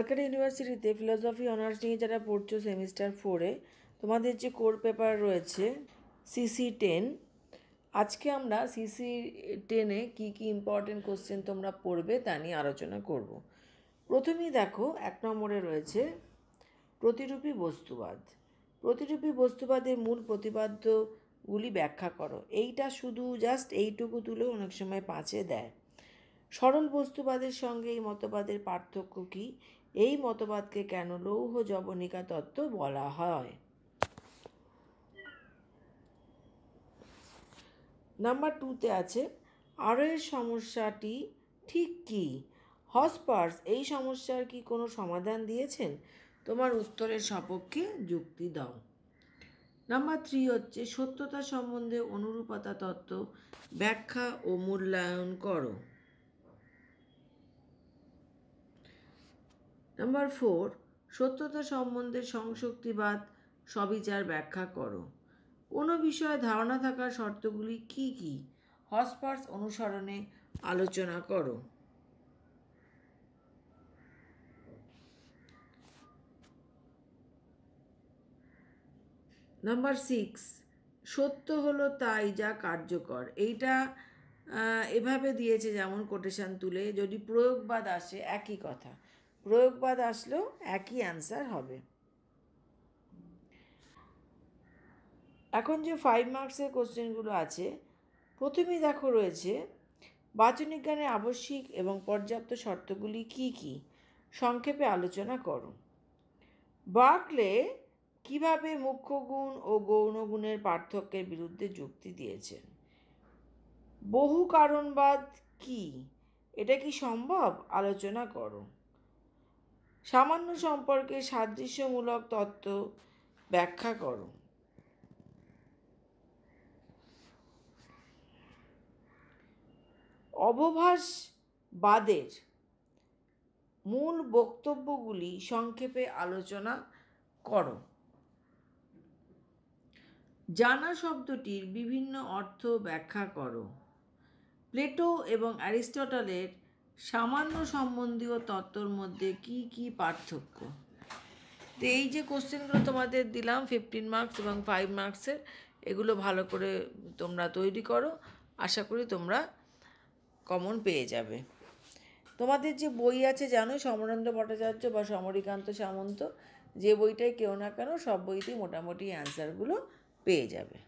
ক্যালকাটা ইউনিভার্সিটিতে philosophy honours নিয়ে যারা পড়ছো সেমিস্টার 4-এ তোমাদের যে কোর পেপার রয়েছে CC10, আজকে আমরা CC10-এ কী কী ইম্পর্টেন্ট কোশ্চেন তোমরা পড়বে তা নিয়ে আলোচনা করব। প্রথমেই দেখো 1 নম্বরে রয়েছে প্রতিরূপী বস্তুবাদ। প্রতিরূপী বস্তুবাদের মূল প্রতিপাদ্যগুলি ব্যাখ্যা করো। এইটা শুধু জাস্ট এইটুকু তুলেও অনেক সময় 5-এ দেয়। সরল বস্তুবাদের সঙ্গে এই মতবাদের পার্থক্য কী? এই মতবাদকে কেন লৌহ যবনিকা তত্ত্ব বলা হয়? নাম্বার 2-তে আছে আরোহের সমস্যাটি ঠিক কী? হসপার্স এই সমস্যার কি কোনো সমাধান দিয়েছেন? তোমার উত্তরের সপক্ষে যুক্তি দাও। নাম্বার 3 হচ্ছে সত্যতা সম্বন্ধে অনুরূপতা তত্ত্ব ব্যাখ্যা ও মূল্যায়ন করো। নাম্বার 4 সত্যতা সম্বন্ধে সংশক্তিবাদ সবিচার ব্যাখ্যা করো। কোনো বিষয়ে ধারণা থাকার শর্তগুলি কি কি? হসপার্স অনুসরণে আলোচনা করো। নাম্বার 6 সত্য হলো তাই যা কার্যকর। এইটা এভাবে দিয়েছে যেমন কোটেশন তুলে, যদি প্রয়োগবাদ আসে একই কথা, প্রয়োগবাদ আসলেও একই অ্যান্সার হবে। এখন যে 5 মার্কসের কোশ্চেনগুলো আছে, প্রথমেই দেখো রয়েছে বাচনিক জ্ঞানের আবশ্যিক এবং পর্যাপ্ত শর্তগুলি কি কি? সংক্ষেপে আলোচনা করো। বার্কলে কিভাবে মুখ্য গুণ ও গৌণ গুণের পার্থক্যের বিরুদ্ধে যুক্তি দিয়েছেন? বহু কারণবাদ কি? এটা কি সম্ভব? আলোচনা করো। সামান্য সম্পর্কে সাদৃশ্যমূলক তত্ত্ব ব্যাখ্যা করো। অবভাসবাদের মূল বক্তব্যগুলি সংক্ষেপে আলোচনা করো। জানা শব্দটির বিভিন্ন অর্থ ব্যাখ্যা করো। প্লেটো এবং অ্যারিস্টটলের সামান্য সম্বন্ধীয় তত্ত্বর মধ্যে কি কি পার্থক্য? তো এই যে কোশ্চেনগুলো তোমাদের দিলাম 15 মার্কস এবং 5 মার্কসের, এগুলো ভালো করে তোমরা তৈরি করো। আশা করি তোমরা কমন পেয়ে যাবে। তোমাদের যে বই আছে জানো, সমরেন্দ্র ভট্টাচার্য বা সমরিকান্ত সামন্ত, যে বইটাই কেউ না কেন সব বইতেই মোটামুটি অ্যান্সারগুলো পেয়ে যাবে।